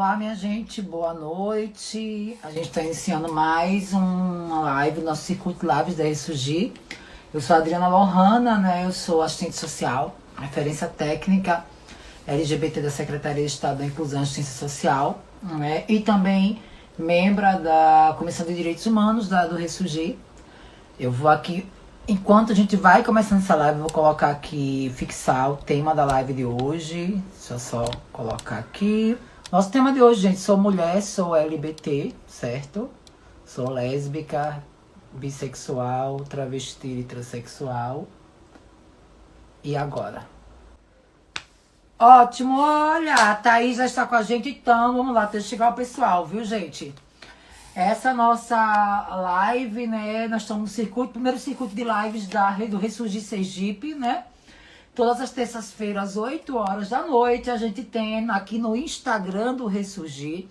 Olá, minha gente, boa noite. A gente está iniciando mais uma live, nosso Circuito Lives da Ressurgir. Eu sou a Adriana Lohana, né? Eu sou assistente social, referência técnica LGBT da Secretaria de Estado da Inclusão e Assistência Social, né? E também membro da Comissão de Direitos Humanos do Ressurgir. Eu vou aqui, enquanto a gente vai começando essa live, eu vou colocar aqui, fixar o tema da live de hoje. Deixa eu só colocar aqui. Nosso tema de hoje, gente, sou mulher, sou LGBT, certo? Sou lésbica, bissexual, travesti e transexual. E agora? Ótimo, olha, a Thaís já está com a gente, então vamos lá, deixa eu chegar o pessoal, viu, gente? Essa nossa live, né, nós estamos no circuito, primeiro circuito de lives do Ressurgir Sergipe, né? Todas as terças-feiras, às 8 horas da noite, a gente tem aqui no Instagram do Ressurgir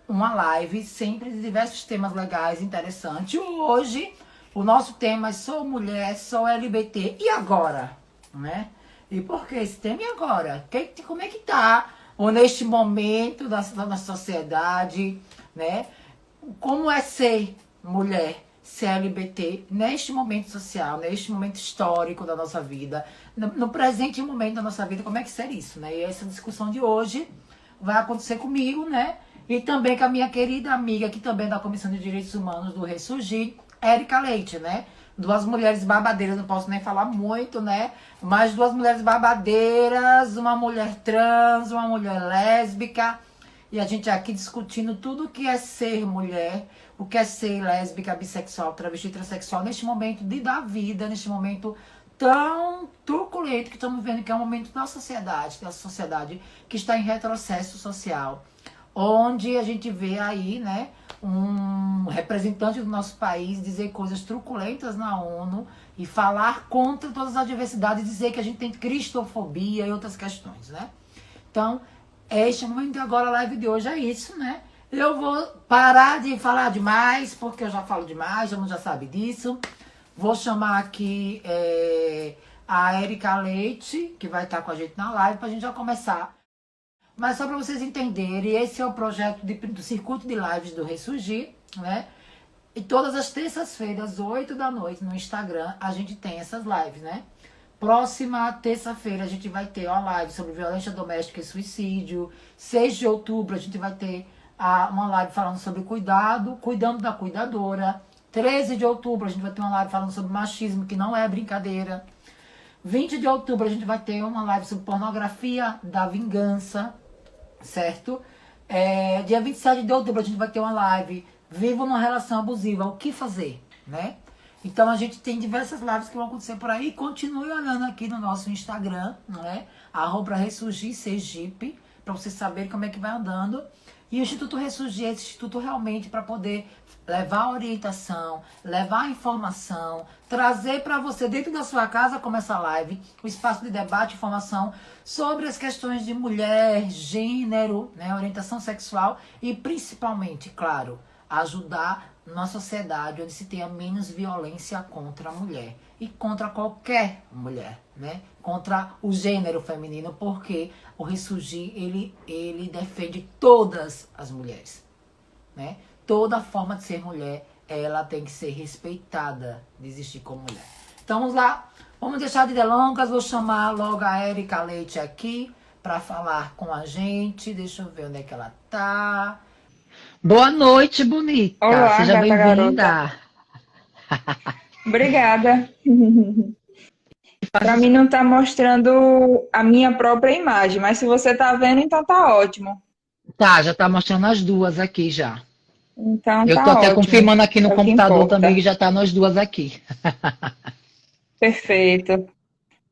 uma live, sempre de diversos temas legais, interessantes. Hoje, o nosso tema é Sou Mulher, Sou LGBT. E agora? Né? E por que esse tema? E agora? Como é que tá? Ou neste momento da sociedade, né? Como é ser mulher? LGBT, neste momento social, neste momento histórico da nossa vida, no presente momento da nossa vida, como é que ser isso, né? E essa discussão de hoje vai acontecer comigo, né? E também com a minha querida amiga, que também é da Comissão de Direitos Humanos do Ressurgir, Érica Leite, né? Duas mulheres babadeiras, não posso nem falar muito, né? Mas duas mulheres babadeiras, uma mulher trans, uma mulher lésbica. E a gente aqui discutindo tudo o que é ser mulher, o que é ser lésbica, bissexual, travesti, transexual, neste momento da vida, neste momento tão truculento que estamos vendo, que é um momento da sociedade que está em retrocesso social, onde a gente vê aí, né, um representante do nosso país dizer coisas truculentas na ONU e falar contra todas as diversidades, dizer que a gente tem cristofobia e outras questões, né? Então, este momento agora, a live de hoje é isso, né? Eu vou parar de falar demais, porque eu já falo demais, todo mundo já sabe disso. Vou chamar aqui a Érica Leite, que vai estar com a gente na live, para a gente já começar. Mas só para vocês entenderem, esse é o projeto do Circuito de Lives do Ressurgir, né? E todas as terças-feiras, 8 da noite, no Instagram, a gente tem essas lives, né? Próxima terça-feira a gente vai ter uma live sobre violência doméstica e suicídio. 6 de outubro a gente vai ter uma live falando sobre cuidando da cuidadora. 13 de outubro a gente vai ter uma live falando sobre machismo, que não é brincadeira. 20 de outubro a gente vai ter uma live sobre pornografia da vingança, certo? Dia 27 de outubro a gente vai ter uma live Vivo numa relação abusiva, o que fazer, né? Então a gente tem diversas lives que vão acontecer por aí. Continue olhando aqui no nosso Instagram, né? @Ressurgir Sergipe, para vocês saberem como é que vai andando. E o Instituto Ressurgir é esse instituto realmente para poder levar orientação, levar informação, trazer para você dentro da sua casa, como essa live, o espaço de debate e informação sobre as questões de mulher, gênero, né? Orientação sexual e principalmente, claro, ajudar numa sociedade onde se tenha menos violência contra a mulher e contra qualquer mulher, né? Contra o gênero feminino, porque o Ressurgir, ele defende todas as mulheres, né? Toda forma de ser mulher, ela tem que ser respeitada de existir como mulher. Então vamos lá, vamos deixar de delongas, vou chamar logo a Érica Leite aqui para falar com a gente. Deixa eu ver onde é que ela tá. Boa noite, bonita. Olá, Seja gata garota. bem-vinda. Obrigada. Para mim não tá mostrando a minha própria imagem, mas se você tá vendo, então tá ótimo. Tá, já tá mostrando as duas aqui já. Então Eu tô tá até ótimo. confirmando aqui no É o que computador também que importa. já tá nós duas aqui. Perfeito.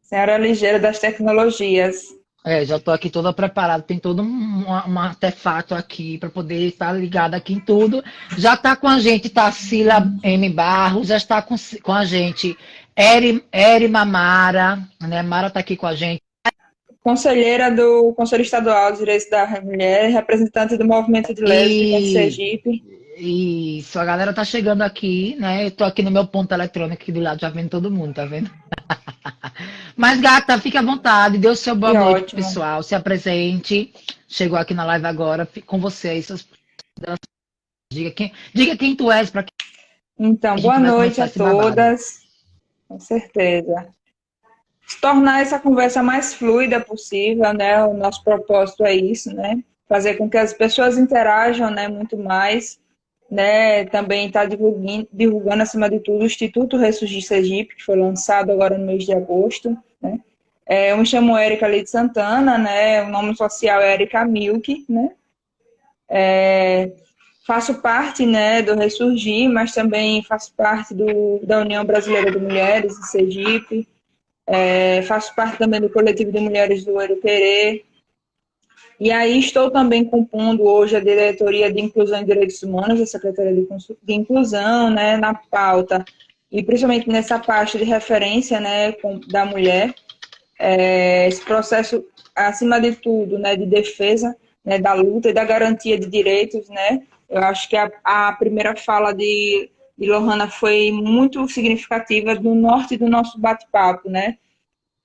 Senhora ligeira das tecnologias. Já tô aqui toda preparada, tem todo um artefato aqui para poder estar ligada aqui em tudo. Já tá com a gente Tarsila M. Barros, já está com a gente Erima Mara, né? Mara tá aqui com a gente. Conselheira do Conselho Estadual de Direitos da Mulher, representante do Movimento de Lésbicas de E Sergipe. isso, a galera tá chegando aqui, né? Eu tô aqui no meu ponto eletrônico aqui do lado, já vendo todo mundo, tá vendo? Mas, gata, fique à vontade, dê o seu boa Que noite pro ótimo. pessoal, se apresente, chegou aqui na live agora, com você aí, diga quem tu és, para que Então, a gente boa vai noite começar a esse babado. todas, com certeza. Tornar essa conversa mais fluida possível, né? O nosso propósito é isso, né? Fazer com que as pessoas interajam, né, muito mais, né? Também está divulgando, acima de tudo, o Instituto Ressurgir Sergipe, que foi lançado agora no mês de agosto, né? Eu me chamo Érica Leite Santana, né? O nome social é Érica Milk, né? Faço parte, né, do Ressurgir, mas também faço parte da União Brasileira de Mulheres de Sergipe. Faço parte também do coletivo de mulheres do Eruquerê. E aí estou também compondo hoje a diretoria de Inclusão e Direitos Humanos, a Secretaria de Inclusão, né, na pauta, e principalmente nessa parte de referência, né, da mulher. Esse processo, acima de tudo, né, de defesa, né, da luta e da garantia de direitos, né. Eu acho que a primeira fala de Lohana foi muito significativa do norte do nosso bate-papo, né.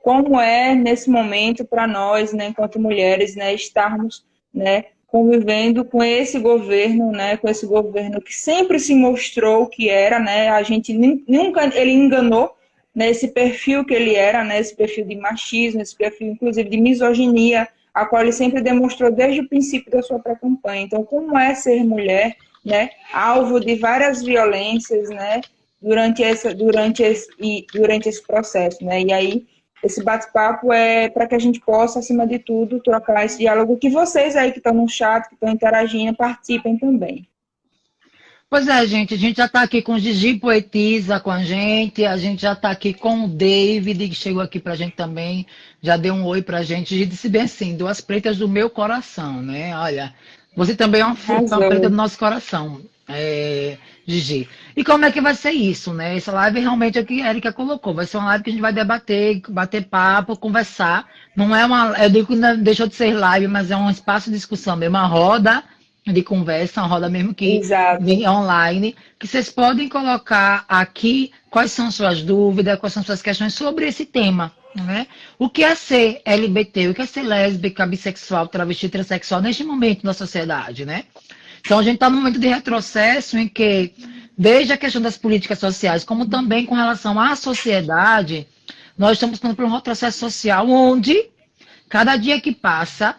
Como é nesse momento para nós, né, enquanto mulheres, né, estarmos, né, convivendo com esse governo, né, com esse governo que sempre se mostrou que era, né, a gente nunca ele enganou, né, esse perfil que ele era, né, esse perfil de machismo, esse perfil inclusive de misoginia, a qual ele sempre demonstrou desde o princípio da sua pré-campanha. Então, como é ser mulher, né, alvo de várias violências, né, durante esse processo, né? E aí esse bate-papo é para que a gente possa, acima de tudo, trocar esse diálogo, que vocês aí que estão no chat, que estão interagindo, participem também. Pois é, gente, a gente já está aqui com o Gigi Poetisa com a gente já está aqui com o David, que chegou aqui para a gente também, já deu um oi para a gente, e disse bem assim, duas pretas do meu coração, né? Olha, você também é uma preta do Arrasou. nosso coração, Gigi. E como é que vai ser isso, né? Essa live realmente é o que a Erika colocou, vai ser uma live que a gente vai debater, bater papo, conversar, não é uma, eu digo que não deixou de ser live, mas é um espaço de discussão mesmo, uma roda de conversa, uma roda mesmo que Exato. vem online, que vocês podem colocar aqui quais são suas dúvidas, quais são suas questões sobre esse tema, né? O que é ser LGBT, o que é ser lésbica, bissexual, travesti, transexual neste momento na sociedade, né? Então a gente está num momento de retrocesso em que, desde a questão das políticas sociais, como também com relação à sociedade, nós estamos passando por um retrocesso social onde, cada dia que passa,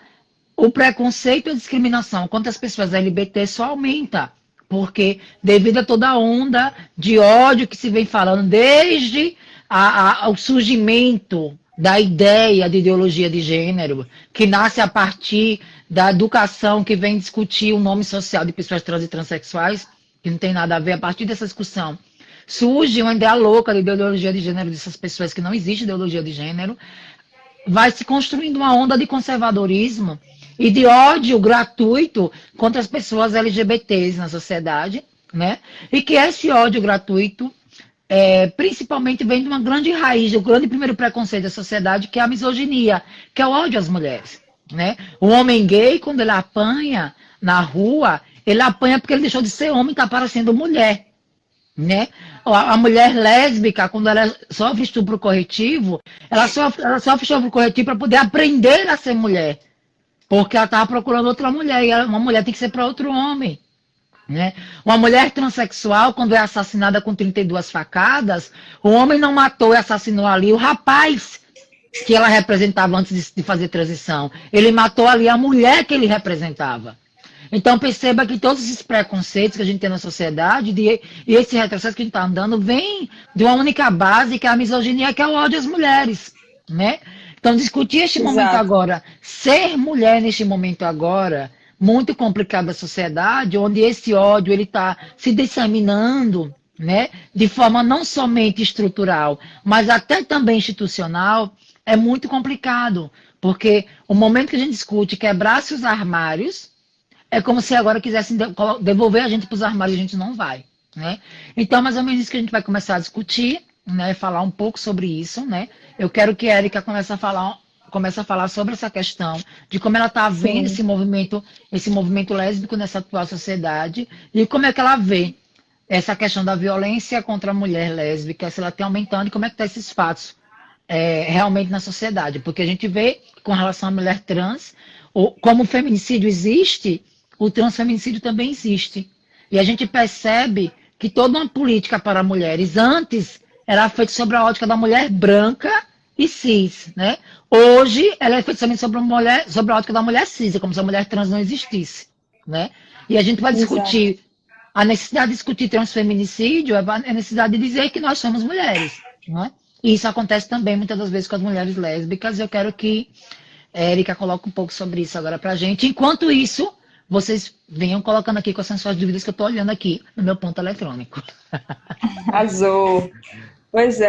o preconceito e a discriminação contra as pessoas LGBT só aumenta, porque devido a toda a onda de ódio que se vem falando desde o surgimento da ideia de ideologia de gênero, que nasce a partir da educação que vem discutir o nome social de pessoas trans e transexuais, que não tem nada a ver, a partir dessa discussão surge uma ideia louca de ideologia de gênero dessas pessoas, que não existe ideologia de gênero, vai se construindo uma onda de conservadorismo e de ódio gratuito contra as pessoas LGBTs na sociedade, né? E que esse ódio gratuito principalmente vem de uma grande raiz, do grande primeiro preconceito da sociedade, que é a misoginia, que é o ódio às mulheres, né? O homem gay, quando ele apanha na rua, ele apanha porque ele deixou de ser homem e está parecendo mulher, né? A mulher lésbica, quando ela sofre estupro corretivo, ela sofre estupro corretivo para poder aprender a ser mulher. Porque ela estava procurando outra mulher, e uma mulher tem que ser para outro homem. Né? Uma mulher transexual, quando é assassinada com 32 facadas, o homem não matou e assassinou ali o rapaz que ela representava antes de fazer transição. Ele matou ali a mulher que ele representava. Então perceba que todos esses preconceitos que a gente tem na sociedade e esse retrocesso que a gente está andando vem de uma única base, que é a misoginia, que é o ódio às mulheres, né? Então discutir este momento Exato. agora, ser mulher neste momento agora, muito complicado da sociedade, onde esse ódio ele está se disseminando, né? De forma não somente estrutural, mas até também institucional, é muito complicado, porque o momento que a gente discute quebrar-se os armários é como se agora quisessem devolver a gente para os armários e a gente não vai, né? Então, mais ou menos isso que a gente vai começar a discutir, né? Falar um pouco sobre isso, né? Eu quero que a Erika comece a falar sobre essa questão de como ela está vendo Sim. esse movimento lésbico nessa atual sociedade e como é que ela vê essa questão da violência contra a mulher lésbica, se ela tem aumentando e como é que está esses fatos realmente na sociedade, porque a gente vê com relação à mulher trans, como o feminicídio existe, o transfeminicídio também existe. E a gente percebe que toda uma política para mulheres antes era feita sobre a ótica da mulher branca e cis, né? Hoje ela é feita somente sobre a ótica da mulher cis, é como se a mulher trans não existisse, né? E a gente vai Exato. discutir a necessidade de discutir transfeminicídio, é a necessidade de dizer que nós somos mulheres, não é? E isso acontece também muitas das vezes com as mulheres lésbicas. Eu quero que a Érica coloque um pouco sobre isso agora pra gente. Enquanto isso, vocês venham colocando aqui quais são as suas dúvidas que eu estou olhando aqui no meu ponto eletrônico. Arrasou. Pois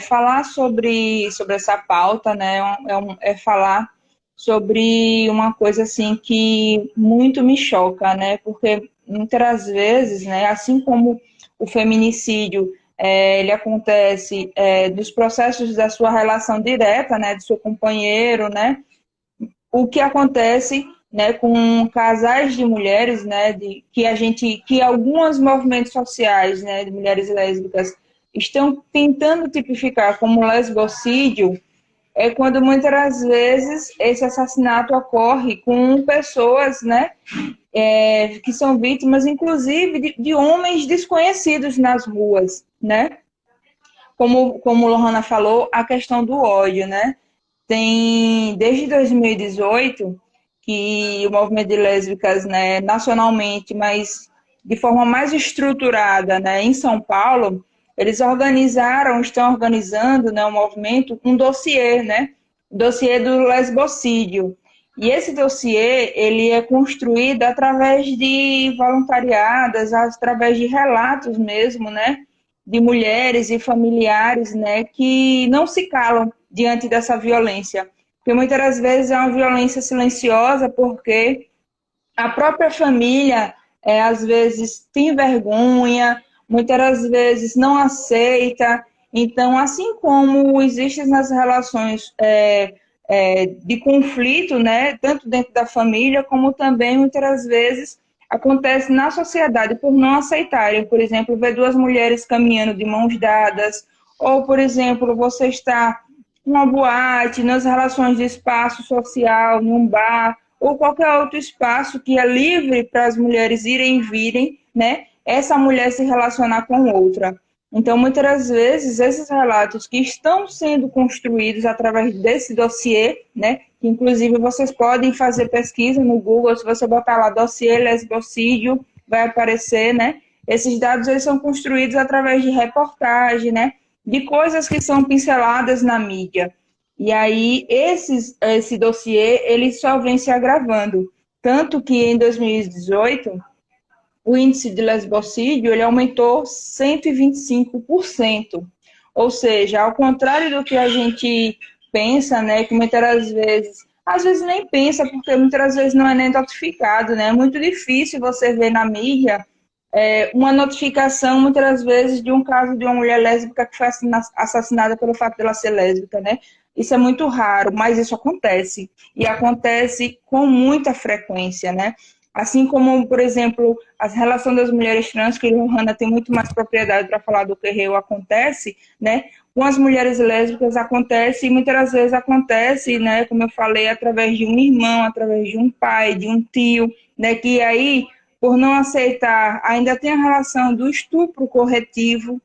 falar sobre essa pauta, né, é falar sobre uma coisa assim que muito me choca, né, porque muitas vezes, né, assim como o feminicídio, ele acontece dos processos da sua relação direta, né, do seu companheiro, né, o que acontece, né, com casais de mulheres, né, que alguns movimentos sociais, né, de mulheres lésbicas estão tentando tipificar como lesbocídio, é quando muitas vezes esse assassinato ocorre com pessoas, né, que são vítimas, inclusive, de homens desconhecidos nas ruas, né? Como Lohana falou, a questão do ódio, né? Tem, desde 2018, que o movimento de lésbicas, né, nacionalmente, mas de forma mais estruturada, né, em São Paulo, eles estão organizando, né, um movimento, um dossiê, né, dossiê do lesbocídio. E esse dossiê, ele é construído através de voluntariadas, através de relatos mesmo, né, de mulheres e familiares, né, que não se calam diante dessa violência. Porque muitas das vezes é uma violência silenciosa, porque a própria família, às vezes, tem vergonha, muitas das vezes não aceita. Então, assim como existem nas relações de conflito, né, tanto dentro da família, como também, muitas das vezes, acontece na sociedade por não aceitarem. Por exemplo, ver duas mulheres caminhando de mãos dadas, ou, por exemplo, você está numa boate, nas relações de espaço social, num bar, ou qualquer outro espaço que é livre para as mulheres irem e virem, né? Essa mulher se relacionar com outra. Então, muitas das vezes, esses relatos que estão sendo construídos através desse dossiê, né? Que inclusive vocês podem fazer pesquisa no Google, se você botar lá dossiê lesbocídio, vai aparecer, né? Esses dados eles são construídos através de reportagem, né? De coisas que são pinceladas na mídia. E aí, esse dossiê, ele só vem se agravando. Tanto que em 2018, o índice de lesbocídio ele aumentou 125%. Ou seja, ao contrário do que a gente pensa, né, que muitas das às vezes nem pensa, porque muitas das vezes não é nem notificado, né? É muito difícil você ver na mídia uma notificação, muitas das vezes, de um caso de uma mulher lésbica que foi assassinada pelo fato dela ser lésbica, né? Isso é muito raro, mas isso acontece. E acontece com muita frequência, né? Assim como, por exemplo, a relação das mulheres trans, que Lohana tem muito mais propriedade para falar do que eu, acontece, né? Com as mulheres lésbicas acontece, e muitas das vezes acontece, né? Como eu falei, através de um irmão, através de um pai, de um tio, né? Que aí, por não aceitar, ainda tem a relação do estupro corretivo,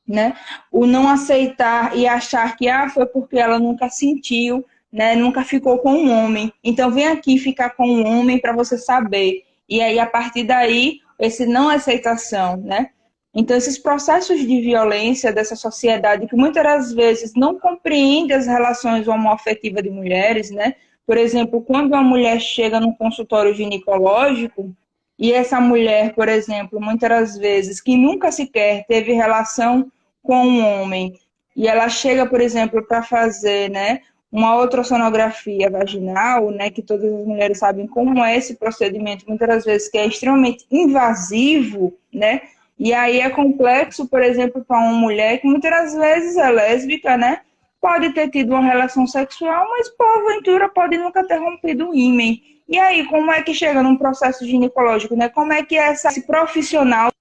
né? O não aceitar e achar que foi porque ela nunca sentiu, né? Nunca ficou com um homem. Então vem aqui ficar com um homem para você saber. E aí a partir daí esse não aceitação, né? Então esses processos de violência dessa sociedade que muitas das vezes não compreende as relações homoafetivas de mulheres, né? Por exemplo, quando uma mulher chega num consultório ginecológico e essa mulher, por exemplo, muitas das vezes que nunca sequer teve relação com um homem, e ela chega, por exemplo, para fazer, né, uma ultrassonografia vaginal, né, que todas as mulheres sabem como é esse procedimento, muitas das vezes que é extremamente invasivo, né, e aí é complexo, por exemplo, para uma mulher que muitas das vezes é lésbica, né, pode ter tido uma relação sexual, mas porventura pode nunca ter rompido o ímen. E aí, como é que chega num processo ginecológico, né? Como é que esse profissional,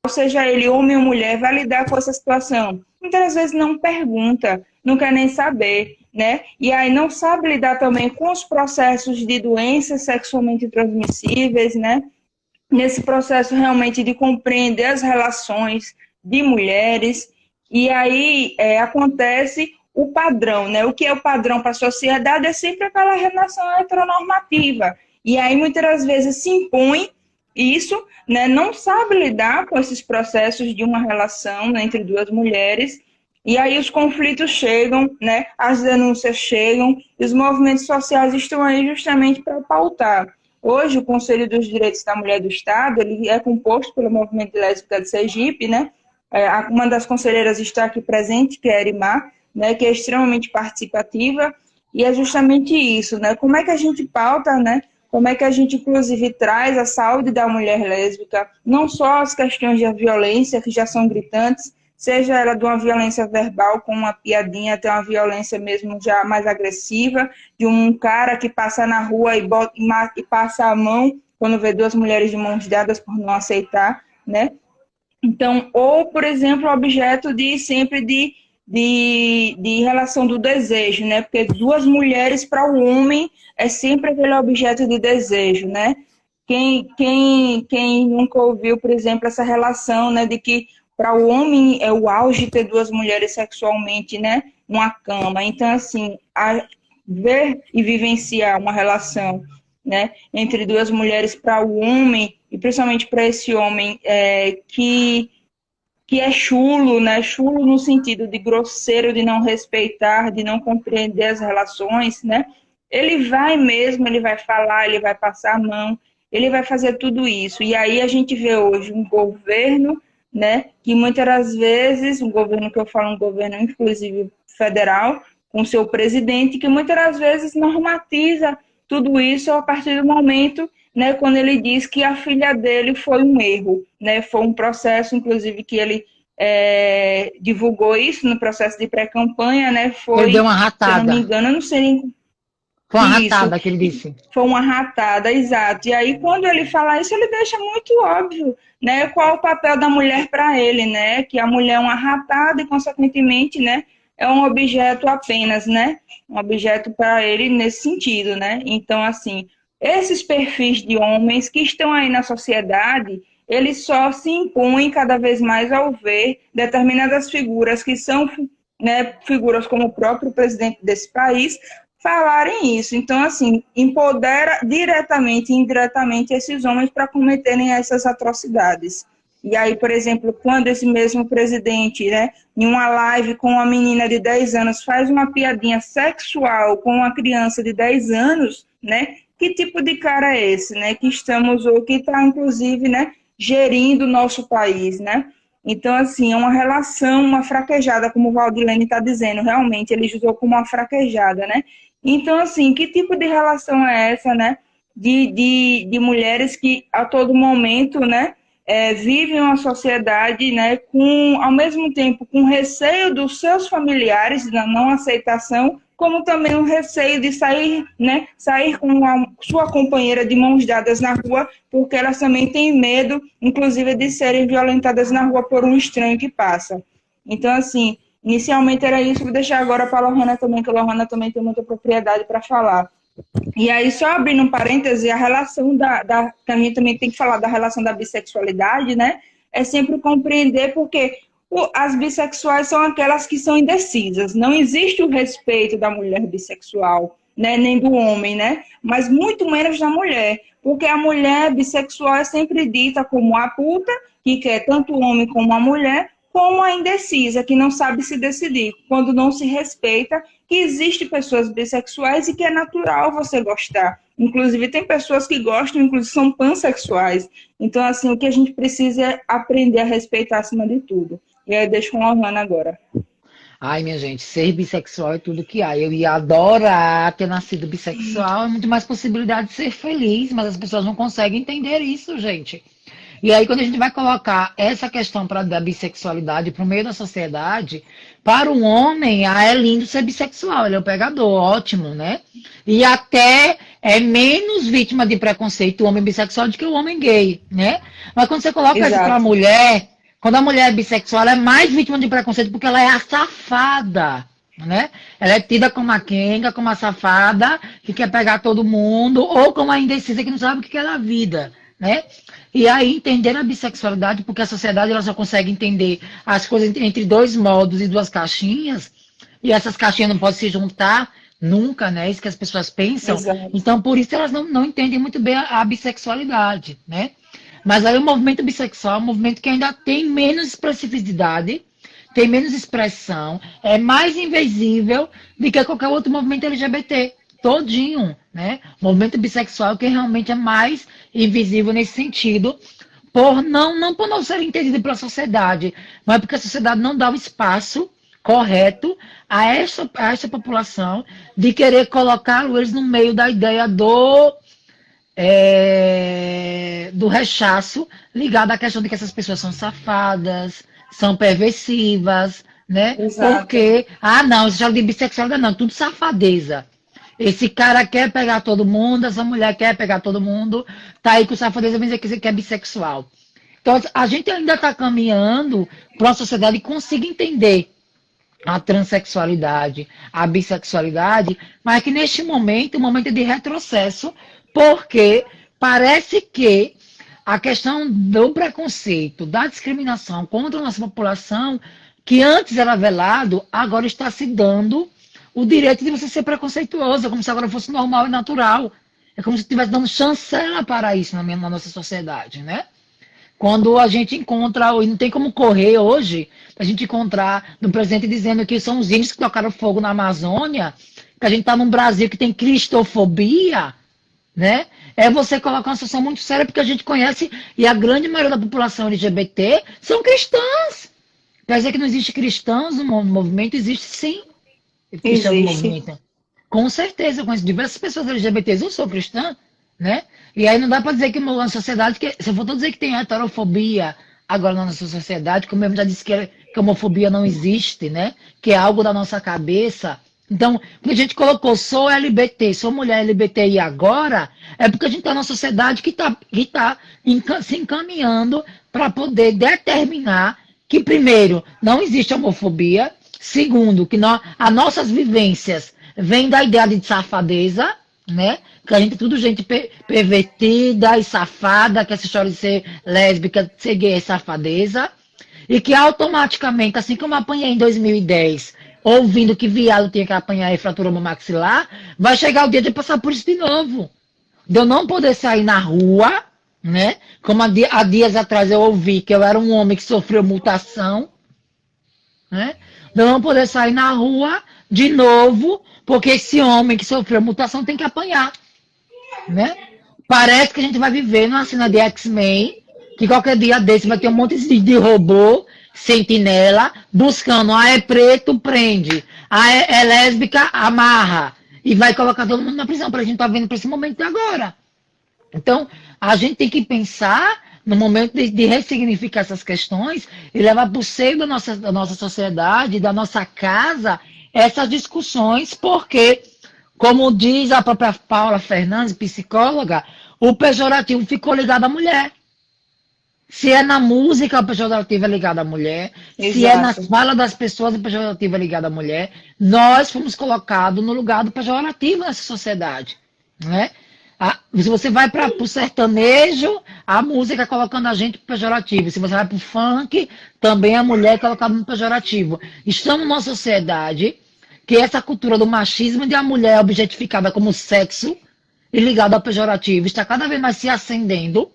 seja ele homem ou mulher, vai lidar com essa situação? Muitas vezes não pergunta, não quer nem saber, né? E aí não sabe lidar também com os processos de doenças sexualmente transmissíveis, né? Nesse processo realmente de compreender as relações de mulheres, e aí acontece o padrão, né? O que é o padrão para a sociedade é sempre aquela relação heteronormativa, e aí muitas das vezes se impõe isso, né? Não sabe lidar com esses processos de uma relação, né, entre duas mulheres, e aí os conflitos chegam, né? As denúncias chegam, e os movimentos sociais estão aí justamente para pautar. Hoje, o Conselho dos Direitos da Mulher do Estado, ele é composto pelo Movimento Lésbica de Sergipe, né? Uma das conselheiras está aqui presente, que é a Erimar, né? Que é extremamente participativa, e é justamente isso, né? Como é que a gente pauta, né? Como é que a gente, inclusive, traz a saúde da mulher lésbica, não só as questões da violência, que já são gritantes, seja ela de uma violência verbal, com uma piadinha, até uma violência mesmo já mais agressiva, de um cara que passa na rua e passa a mão quando vê duas mulheres de mãos dadas por não aceitar, né? Então, ou, por exemplo, objeto de relação do desejo, né? Porque duas mulheres para o homem é sempre aquele objeto de desejo, né? Quem nunca ouviu, por exemplo, essa relação, né, de que para o homem é o auge ter duas mulheres sexualmente, né, numa cama. Então, assim, ver e vivenciar uma relação, né, entre duas mulheres para o homem, e principalmente para esse homem que é chulo, né, chulo no sentido de grosseiro, de não respeitar, de não compreender as relações, né, ele vai falar, ele vai passar a mão, ele vai fazer tudo isso. E aí a gente vê hoje um governo, né, que muitas das vezes, um governo que eu falo, um governo inclusive federal, com seu presidente, que muitas das vezes normatiza tudo isso a partir do momento, né, quando ele diz que a filha dele foi um erro, né, foi um processo, inclusive, que ele divulgou isso no processo de pré-campanha, né, Ele deu uma ratada. Se eu não me engano, eu não sei nem... Foi uma ratada que ele disse. Foi uma ratada, exato. E aí, quando ele fala isso, ele deixa muito óbvio, né, qual o papel da mulher para ele, né, que a mulher é uma ratada e, consequentemente, né, é um objeto apenas, né, um objeto para ele nesse sentido, né. Então, assim, esses perfis de homens que estão aí na sociedade, eles só se impõem cada vez mais ao ver determinadas figuras que são, né, figuras como o próprio presidente desse país, falarem isso. Então, assim, empodera diretamente e indiretamente esses homens para cometerem essas atrocidades. E aí, por exemplo, quando esse mesmo presidente, né, em uma live com uma menina de 10 anos, faz uma piadinha sexual com uma criança de 10 anos, né, que tipo de cara é esse, né, que estamos, ou que está, inclusive, né, gerindo o nosso país, né? Então, assim, é uma relação, uma fraquejada, como o Valdilene está dizendo, realmente, ele usou como uma fraquejada, né? Então, assim, que tipo de relação é essa, né? De mulheres que, a todo momento, né, vivem uma sociedade, né, com, ao mesmo tempo, com receio dos seus familiares, da não aceitação, como também um receio de sair, né, sair com a sua companheira de mãos dadas na rua, porque elas também têm medo, inclusive, de serem violentadas na rua por um estranho que passa. Então, assim, inicialmente era isso, vou deixar agora para a Lohana também, que a Lohana também tem muita propriedade para falar. E aí, só abrindo um parêntese, a relação que a gente também tem que falar da relação da bissexualidade, né, é sempre compreender porque as bissexuais são aquelas que são indecisas. Não existe o respeito da mulher bissexual, né, nem do homem, né? Mas muito menos da mulher. Porque a mulher bissexual é sempre dita como a puta, que quer tanto o homem como a mulher, como a indecisa, que não sabe se decidir. Quando não se respeita que existem pessoas bissexuais e que é natural você gostar. Inclusive, tem pessoas que gostam, inclusive são pansexuais. Então, assim, o que a gente precisa é aprender a respeitar acima de tudo. E aí, deixo com a Lohana agora. Ai, minha gente, ser bissexual é tudo que há. Eu ia adorar ter nascido bissexual, é muito mais possibilidade de ser feliz, mas as pessoas não conseguem entender isso, gente. E aí, quando a gente vai colocar essa questão da bissexualidade para o meio da sociedade, para um homem, é lindo ser bissexual, ele é um pegador, ótimo, né? E até é menos vítima de preconceito o homem bissexual do que o homem gay, né? Mas quando você coloca isso para a mulher, quando a mulher é bissexual, ela é mais vítima de preconceito porque ela é a safada. né? Ela é tida como a quenga, como a safada, que quer pegar todo mundo, ou como a indecisa que não sabe o que é da vida, né? E aí entender a bissexualidade, porque a sociedade ela só consegue entender as coisas entre dois modos e duas caixinhas, e essas caixinhas não podem se juntar nunca, né? Isso que as pessoas pensam. Exato. Então, por isso elas não entendem muito bem a bissexualidade, né? Mas aí o movimento bissexual é um movimento que ainda tem menos expressividade, tem menos expressão, é mais invisível do que qualquer outro movimento LGBT, todinho, né? O movimento bissexual que realmente é mais invisível nesse sentido, não por não ser entendido pela sociedade, mas porque a sociedade não dá o espaço correto a essa população de querer colocá-los no meio da ideia do rechaço ligado à questão de que essas pessoas são safadas, são perversivas, né? Exato. Porque, não, esse jogo de bissexualidade não, tudo safadeza. Esse cara quer pegar todo mundo, essa mulher quer pegar todo mundo, tá aí com safadeza, mas dizer que é bissexual. Então, a gente ainda está caminhando para uma sociedade que consiga entender a transexualidade, a bissexualidade, mas que neste momento, um momento de retrocesso, porque parece que a questão do preconceito, da discriminação contra a nossa população, que antes era velado, agora está se dando o direito de você ser preconceituoso, é como se agora fosse normal e natural. É como se estivesse dando chancela para isso na nossa sociedade, né? Quando a gente encontra, e não tem como correr hoje, a gente encontrar no presente dizendo que são os índios que tocaram fogo na Amazônia, que a gente está num Brasil que tem cristofobia, né? É você colocar uma situação muito séria, porque a gente conhece, e a grande maioria da população LGBT são cristãs. Quer dizer que não existe cristãos no movimento? Existe sim. Cristãos no Existe. movimento. Com certeza, eu conheço diversas pessoas LGBTs, eu sou cristã, né? E aí não dá para dizer que uma sociedade, se eu for dizer que tem heterofobia agora na nossa sociedade, como eu já disse que a homofobia não existe, né? Que é algo da nossa cabeça. Então, quando a gente colocou sou LGBT, sou mulher LGBTI agora, é porque a gente está numa sociedade que está se encaminhando para poder determinar que, primeiro, não existe homofobia, segundo, que as nossas vivências vêm da ideia de safadeza, né? Que a gente é tudo gente pervertida e safada, que essa história de ser lésbica, de ser gay é safadeza, e que automaticamente, assim como eu apanhei em 2010, ouvindo que viado tinha que apanhar e fraturou meu maxilar, vai chegar o dia de passar por isso de novo. De eu não poder sair na rua, né? Como há dias atrás eu ouvi que eu era um homem que sofreu mutação, né? De eu não poder sair na rua de novo, porque esse homem que sofreu mutação tem que apanhar, né? Parece que a gente vai viver numa cena de X-Men, que qualquer dia desse vai ter um monte de robô, sentinela, buscando, é preto, prende, é lésbica, amarra, e vai colocar todo mundo na prisão, para a gente estar vendo para esse momento de agora. Então, a gente tem que pensar no momento de ressignificar essas questões e levar para o seio da nossa sociedade, da nossa casa, essas discussões, porque, como diz a própria Paula Fernandes, psicóloga, o pejorativo ficou ligado à mulher. Se é na música, o pejorativo é ligado à mulher. Exato. Se é nas falas das pessoas, o pejorativo é ligado à mulher. Nós fomos colocados no lugar do pejorativo nessa sociedade, né? Se você vai para o sertanejo, a música colocando a gente pro pejorativo. Se você vai para o funk, também a mulher colocada no pejorativo. Estamos numa sociedade que essa cultura do machismo de a mulher objetificada como sexo e ligada ao pejorativo está cada vez mais se acendendo.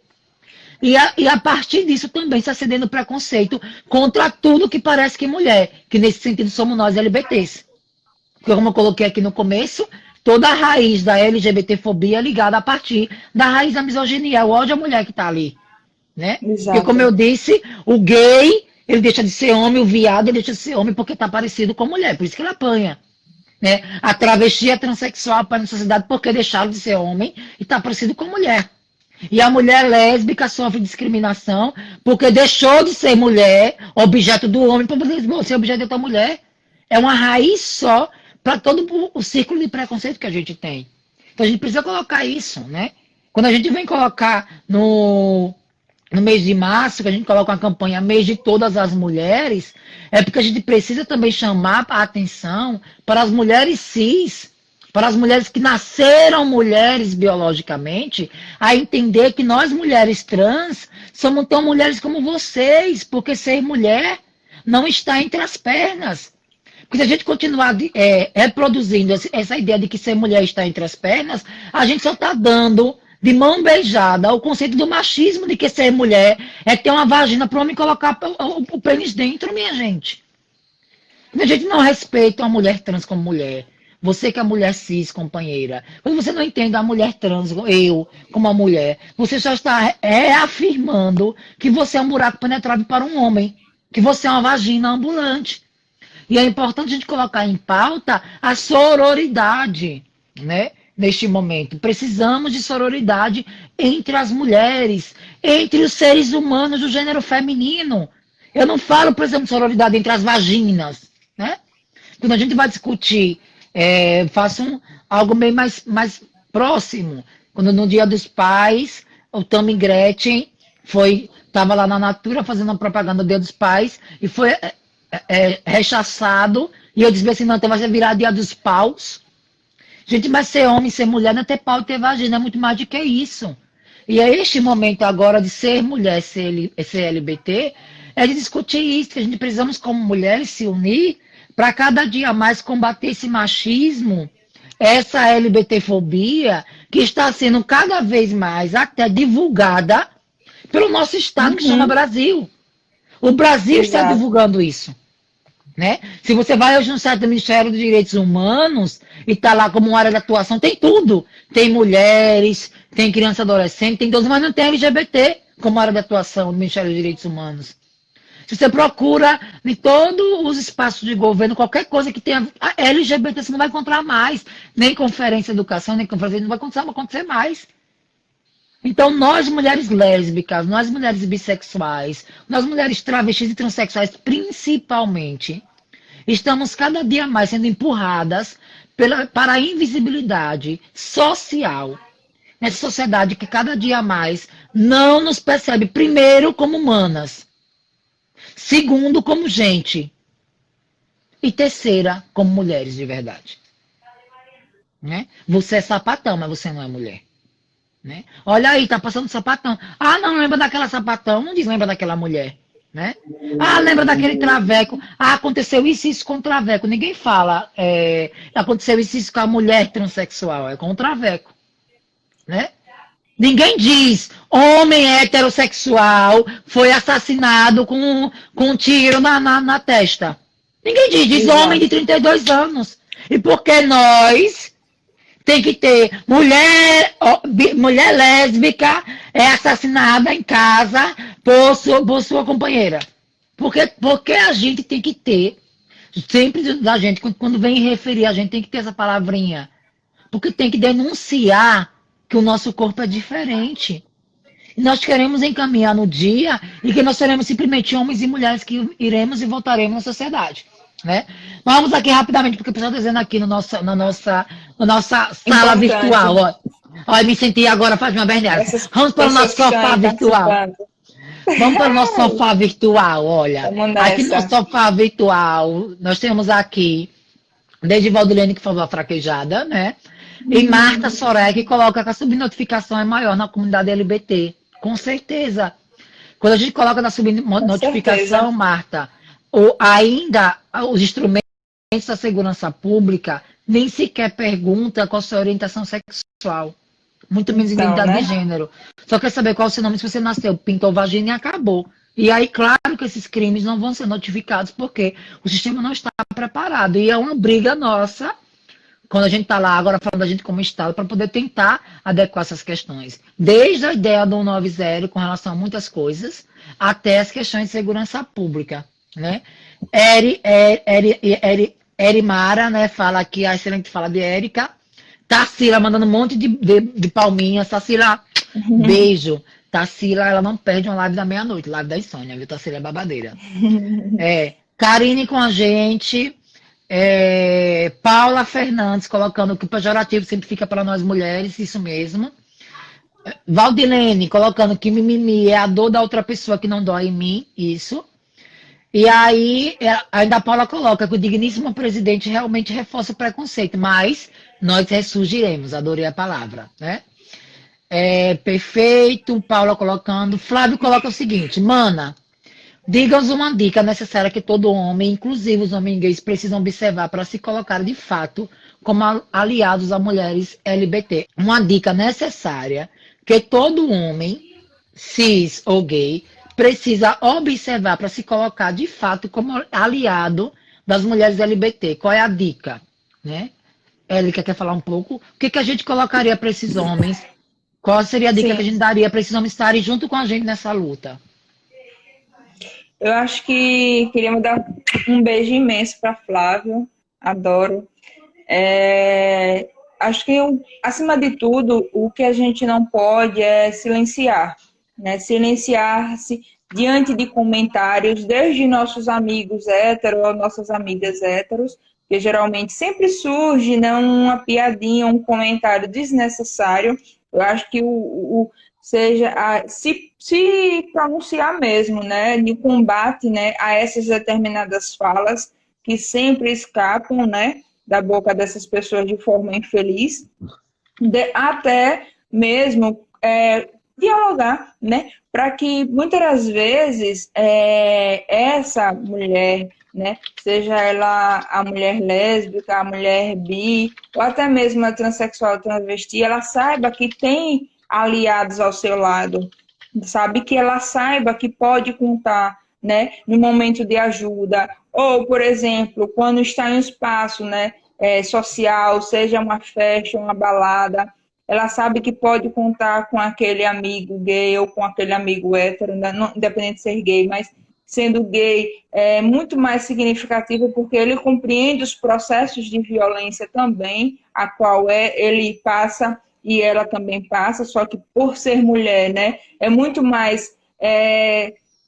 E a partir disso também se acendendo preconceito contra tudo que parece que mulher. Que nesse sentido somos nós LGBTs. Porque como eu coloquei aqui no começo, toda a raiz da LGBTfobia é ligada a partir da raiz da misoginia, o ódio à mulher que está ali, né? Exato. Porque como eu disse, o gay, ele deixa de ser homem, o viado, ele deixa de ser homem porque está parecido com mulher, por isso que ele apanha, né? A travesti é transexual apanha na sociedade porque deixaram de ser homem e está parecido com mulher. E a mulher lésbica sofre discriminação porque deixou de ser mulher, objeto do homem, para poder ser objeto de outra mulher. É uma raiz só para todo o círculo de preconceito que a gente tem. Então a gente precisa colocar isso, né? Quando a gente vem colocar no mês de março, que a gente coloca uma campanha mês de todas as mulheres, é porque a gente precisa também chamar a atenção para as mulheres cis, para as mulheres que nasceram mulheres biologicamente, a entender que nós mulheres trans somos tão mulheres como vocês, porque ser mulher não está entre as pernas. Porque se a gente continuar reproduzindo essa ideia de que ser mulher está entre as pernas, a gente só está dando de mão beijada o conceito do machismo de que ser mulher é ter uma vagina para o homem colocar o pênis dentro, minha gente. A gente não respeita uma mulher trans como mulher. Você que é mulher cis, companheira. Quando você não entende a mulher trans, eu, como uma mulher, você só está reafirmando que você é um buraco penetrável para um homem. Que você é uma vagina ambulante. E é importante a gente colocar em pauta a sororidade, né? Neste momento. Precisamos de sororidade entre as mulheres, entre os seres humanos do gênero feminino. Eu não falo, por exemplo, de sororidade entre as vaginas, né? Quando a gente vai discutir, faço algo bem mais próximo. Quando no Dia dos Pais, o Tammy Gretchen estava lá na Natura fazendo uma propaganda do Dia dos Pais e foi rechaçado. E eu disse assim, não, então vai virar Dia dos Paus. Gente, mas ser homem, ser mulher, não é ter pau e ter vagina, é muito mais do que isso. E é este momento agora de ser mulher, ser LGBT, é de discutir isso, que a gente precisamos, como mulheres, se unir para cada dia mais combater esse machismo, essa LGBTfobia, que está sendo cada vez mais até divulgada pelo nosso Estado, que chama Brasil. O Brasil está divulgando isso. Né? Se você vai hoje no site do Ministério dos Direitos Humanos e está lá como uma área de atuação, tem tudo. Tem mulheres, tem criança e adolescente, tem idosos, mas não tem LGBT como área de atuação do Ministério dos Direitos Humanos. Se você procura em todos os espaços de governo, qualquer coisa que tenha LGBT, você não vai encontrar mais. Nem conferência de educação, nem conferência, não vai acontecer mais. Então, nós mulheres lésbicas, nós mulheres bissexuais, nós mulheres travestis e transexuais, principalmente, estamos cada dia mais sendo empurradas para a invisibilidade social. Nessa sociedade que cada dia mais não nos percebe, primeiro, como humanas. Segundo, como gente. E terceira, como mulheres de verdade. Né? Você é sapatão, mas você não é mulher. Né? Olha aí, tá passando sapatão. Ah, não lembra daquela sapatão? Não diz lembra daquela mulher. Né? Ah, lembra daquele traveco. Ah, aconteceu isso com o traveco. Ninguém fala, aconteceu isso com a mulher transexual. É com o traveco. Né? Ninguém diz, homem heterossexual foi assassinado com um tiro na testa. Ninguém diz homem de 32 anos. E porque nós tem que ter mulher lésbica é assassinada em casa por sua companheira. Porque a gente tem que ter, sempre da gente, quando vem referir a gente, tem que ter essa palavrinha. Porque tem que denunciar que o nosso corpo é diferente. E nós queremos encaminhar no dia e que nós seremos simplesmente homens e mulheres que iremos e voltaremos na sociedade. Né? Vamos aqui rapidamente, porque o pessoal está dizendo aqui na nossa sala virtual. Ó. Olha, me senti agora, faz uma bernada. Vamos para o nosso sofá virtual. Vamos para o nosso sofá virtual, olha. Aqui no nosso sofá virtual, nós temos aqui, desde Valdilene, que falou a fraquejada, né? E Marta Soraya, que coloca que a subnotificação é maior na comunidade LGBT. Com certeza. Quando a gente coloca na subnotificação, Marta, ainda os instrumentos da segurança pública nem sequer pergunta qual a sua orientação sexual. Muito menos identidade de gênero. Só quer saber qual é o seu nome se você nasceu, pintou vagina e acabou. E aí, claro que esses crimes não vão ser notificados porque o sistema não está preparado. E é uma briga nossa, quando a gente está lá agora falando da gente como Estado, para poder tentar adequar essas questões. Desde a ideia do 190 com relação a muitas coisas, até as questões de segurança pública. Né? Erimara, né, fala aqui, a excelente fala de Érica. Tarsila mandando um monte de palminhas. Tarsila, beijo. Tarsila, ela não perde uma live da meia-noite, live da insônia, viu? Tarsila é babadeira. Karine com a gente. Paula Fernandes colocando que o pejorativo sempre fica para nós mulheres, isso mesmo. Valdilene colocando que mimimi é a dor da outra pessoa que não dói em mim, isso. E aí, ainda a Paula coloca que o digníssimo presidente realmente reforça o preconceito, mas nós ressurgiremos, adorei a palavra, né? É, perfeito, Paula colocando. Flávio coloca o seguinte, mana, diga-nos uma dica necessária que todo homem, inclusive os homens gays, precisam observar para se colocar de fato como aliados a mulheres LGBT. Uma dica necessária que todo homem, cis ou gay, precisa observar para se colocar de fato como aliado das mulheres LGBT. Qual é a dica? Né? Élica quer falar um pouco? O que, que a gente colocaria para esses homens? Qual seria a dica que a Sim, gente daria para esses homens estarem junto com a gente nessa luta? eu acho que queria dar um beijo imenso para Flávio, adoro. Acho que, acima de tudo, o que a gente não pode é silenciar, né? Silenciar-se diante de comentários, desde nossos amigos héteros ou nossas amigas héteros, que geralmente sempre surge, né, uma piadinha, um comentário desnecessário. Eu acho que se pronunciar mesmo, né, de combate, né, a essas determinadas falas que sempre escapam, né, da boca dessas pessoas de forma infeliz, até mesmo dialogar, né, para que muitas das vezes essa mulher, né, seja ela a mulher lésbica, a mulher bi, ou até mesmo a transexual, transvesti, ela saiba que tem aliados ao seu lado, sabe, que ela saiba que pode contar, né, no momento de ajuda, ou, por exemplo, quando está em um espaço, né, social, seja uma festa, uma balada, ela sabe que pode contar com aquele amigo gay ou com aquele amigo hétero, né, não, independente de ser gay, mas sendo gay é muito mais significativo porque ele compreende os processos de violência também, a qual ele passa e ela também passa, só que por ser mulher, né, é muito mais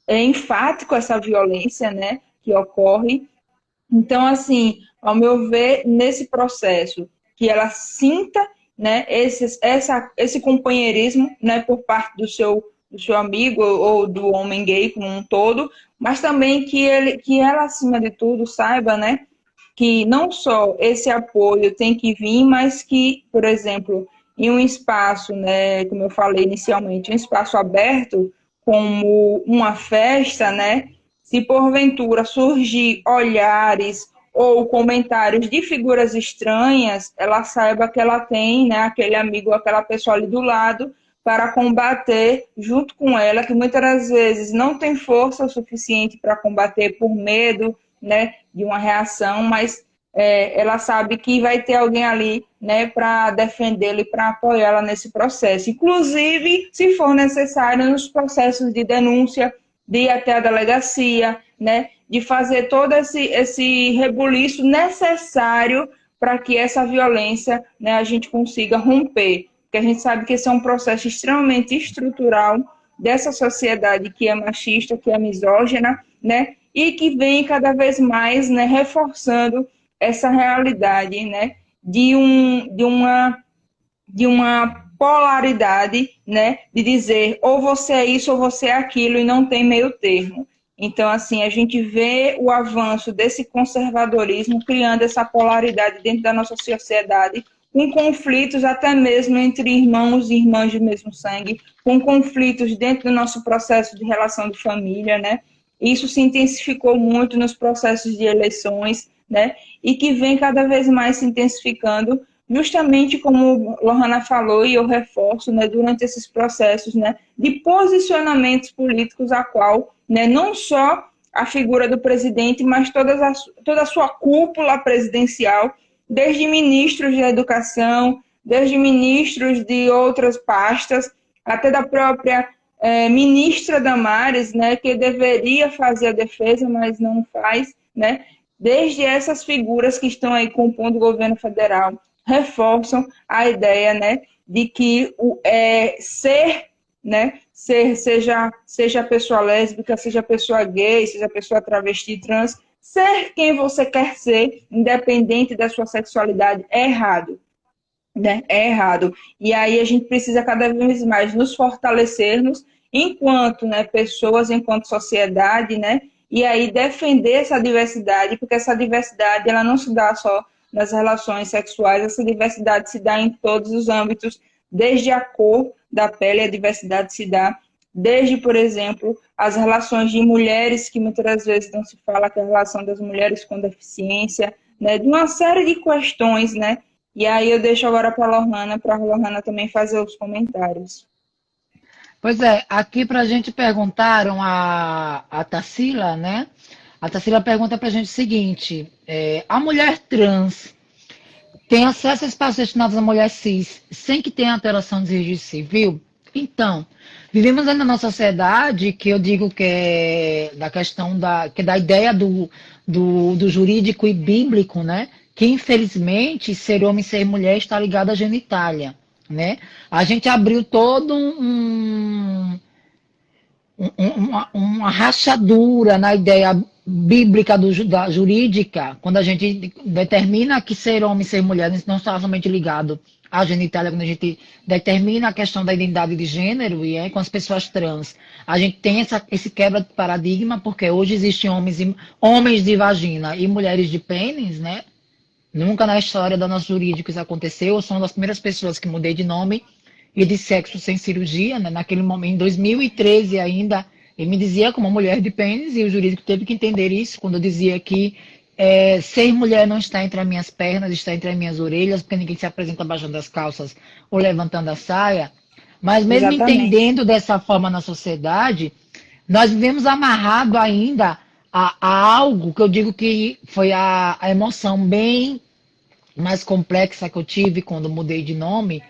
enfático essa violência, né, que ocorre. Então, assim, ao meu ver, nesse processo, que ela sinta, né, esse companheirismo, né, por parte do seu amigo ou do homem gay como um todo, mas também que ela, acima de tudo, saiba, né, que não só esse apoio tem que vir, mas que, por exemplo, em um espaço, né, como eu falei inicialmente, um espaço aberto, como uma festa, né, se porventura surgir olhares ou comentários de figuras estranhas, ela saiba que ela tem, né, aquele amigo, aquela pessoa ali do lado, para combater junto com ela, que muitas das vezes não tem força o suficiente para combater por medo, né, de uma reação, mas ela sabe que vai ter alguém ali, né, para defendê-la e para apoiá-la nesse processo. Inclusive, se for necessário, nos processos de denúncia, de ir até a delegacia, né, de fazer todo esse rebuliço necessário para que essa violência, né, a gente consiga romper. Porque a gente sabe que esse é um processo extremamente estrutural dessa sociedade que é machista, que é misógina, né, e que vem cada vez mais, né, reforçando essa realidade, né, de uma polaridade, né, de dizer ou você é isso ou você é aquilo e não tem meio termo. Então, assim, a gente vê o avanço desse conservadorismo criando essa polaridade dentro da nossa sociedade, com conflitos até mesmo entre irmãos e irmãs do mesmo sangue, com conflitos dentro do nosso processo de relação de família, né? Isso se intensificou muito nos processos de eleições, né? E que vem cada vez mais se intensificando, justamente como Lohana falou, e eu reforço, né, durante esses processos, né, de posicionamentos políticos, a qual, né, não só a figura do presidente, mas toda a sua cúpula presidencial, desde ministros da educação, desde ministros de outras pastas, até da própria ministra Damares, né, que deveria fazer a defesa, mas não faz, né, desde essas figuras que estão aí compondo o governo federal, reforçam a ideia, né, de que seja pessoa lésbica, seja pessoa gay, seja pessoa travesti, trans, ser quem você quer ser, independente da sua sexualidade, é errado. né? É errado. E aí a gente precisa cada vez mais nos fortalecermos enquanto, né, pessoas, enquanto sociedade, né? E aí defender essa diversidade, porque essa diversidade ela não se dá só nas relações sexuais, essa diversidade se dá em todos os âmbitos, desde a cor da pele, a diversidade se dá desde, por exemplo, as relações de mulheres, que muitas vezes não se fala que é a relação das mulheres com deficiência, né, de uma série de questões, né, e aí eu deixo agora para a Lohana também fazer os comentários. Pois é, aqui pra gente perguntaram a Tarsila, né? A Tarsila pergunta pra gente o seguinte: a mulher trans tem acesso a espaços destinados à mulher cis sem que tenha alteração de registro civil? Então, vivemos ainda numa sociedade que eu digo que é da questão que é da ideia do jurídico e bíblico, né? Que infelizmente ser homem e ser mulher está ligado à genitália, né? A gente abriu todo uma rachadura na ideia bíblica da jurídica, quando a gente determina que ser homem e ser mulher não está somente ligado à genitália, quando a gente determina a questão da identidade de gênero, e com as pessoas trans, a gente tem esse quebra de paradigma, porque hoje existem homens de vagina e mulheres de pênis, né? Nunca na história do nosso jurídico isso aconteceu. Eu sou uma das primeiras pessoas que mudei de nome e de sexo sem cirurgia, né? Naquele momento, em 2013 ainda, eu me dizia como mulher de pênis, e o jurídico teve que entender isso, quando eu dizia que ser mulher não está entre as minhas pernas, está entre as minhas orelhas, porque ninguém se apresenta baixando as calças ou levantando a saia. Mas mesmo Exatamente. entendendo dessa forma na sociedade, nós vivemos amarrado ainda a algo que eu digo que foi a emoção bem mais complexa que eu tive quando mudei de nome,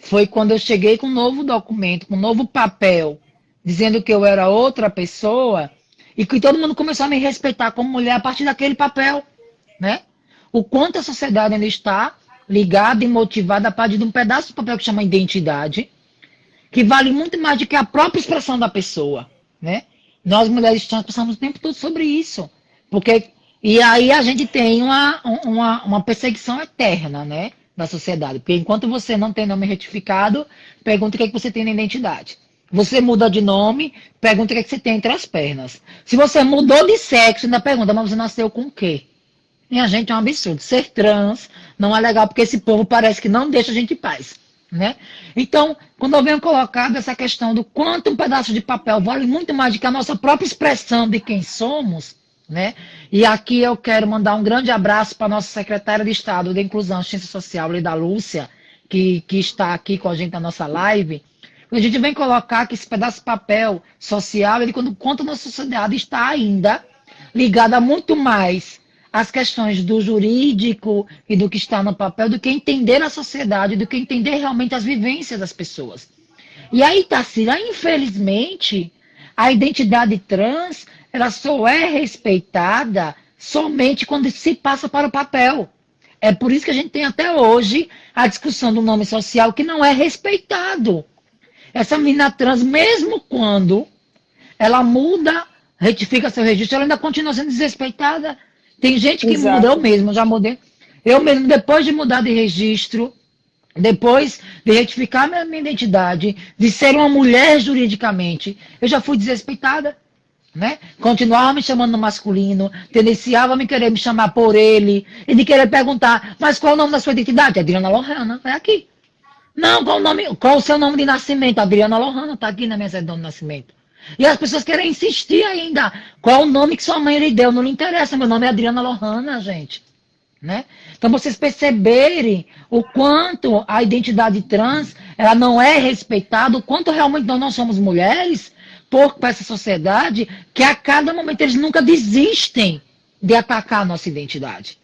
foi quando eu cheguei com um novo documento, com um novo papel, dizendo que eu era outra pessoa, e que todo mundo começou a me respeitar como mulher a partir daquele papel, né? O quanto a sociedade ainda está ligada e motivada a partir de um pedaço do papel que chama identidade, que vale muito mais do que a própria expressão da pessoa, né? Nós mulheres trans passamos o tempo todo sobre isso, porque e aí a gente tem uma perseguição eterna, né, da sociedade, porque enquanto você não tem nome retificado, pergunta o que é que você tem na identidade. Você muda de nome, pergunta o que é que você tem entre as pernas. Se você mudou de sexo, ainda pergunta, mas você nasceu com o quê? Minha gente, é um absurdo. Ser trans não é legal, porque esse povo parece que não deixa a gente em paz, né? Então, quando eu venho colocado essa questão do quanto um pedaço de papel vale muito mais do que a nossa própria expressão de quem somos, né? E aqui eu quero mandar um grande abraço para a nossa secretária de Estado de Inclusão e Ciência Social, Leda Lúcia, que está aqui com a gente na nossa live. A gente vem colocar que esse pedaço de papel social, ele quando conta a nossa sociedade, está ainda ligada muito mais às questões do jurídico e do que está no papel, do que entender a sociedade, do que entender realmente as vivências das pessoas. E aí, Tarsila, infelizmente, a identidade trans, ela só é respeitada somente quando se passa para o papel. É por isso que a gente tem até hoje a discussão do nome social que não é respeitado. Essa menina trans, mesmo quando ela muda, retifica seu registro, ela ainda continua sendo desrespeitada. Tem gente que muda, eu Exato. mesmo já mudei. Eu mesmo, depois de mudar de registro, depois de retificar minha identidade, de ser uma mulher juridicamente, eu já fui desrespeitada, né? Continuava me chamando no masculino, tendenciava a me querer me chamar por ele, e de querer perguntar, mas qual é o nome da sua identidade? Adriana Lohana, é aqui. Não, qual o seu nome de nascimento? Adriana Lohana, está aqui na minha certidão de nascimento. E as pessoas querem insistir ainda. Qual o nome que sua mãe lhe deu? Não lhe interessa, meu nome é Adriana Lohana, gente. Né? Então, vocês perceberem o quanto a identidade trans ela não é respeitada, o quanto realmente nós não somos mulheres, por essa sociedade, que a cada momento eles nunca desistem de atacar a nossa identidade.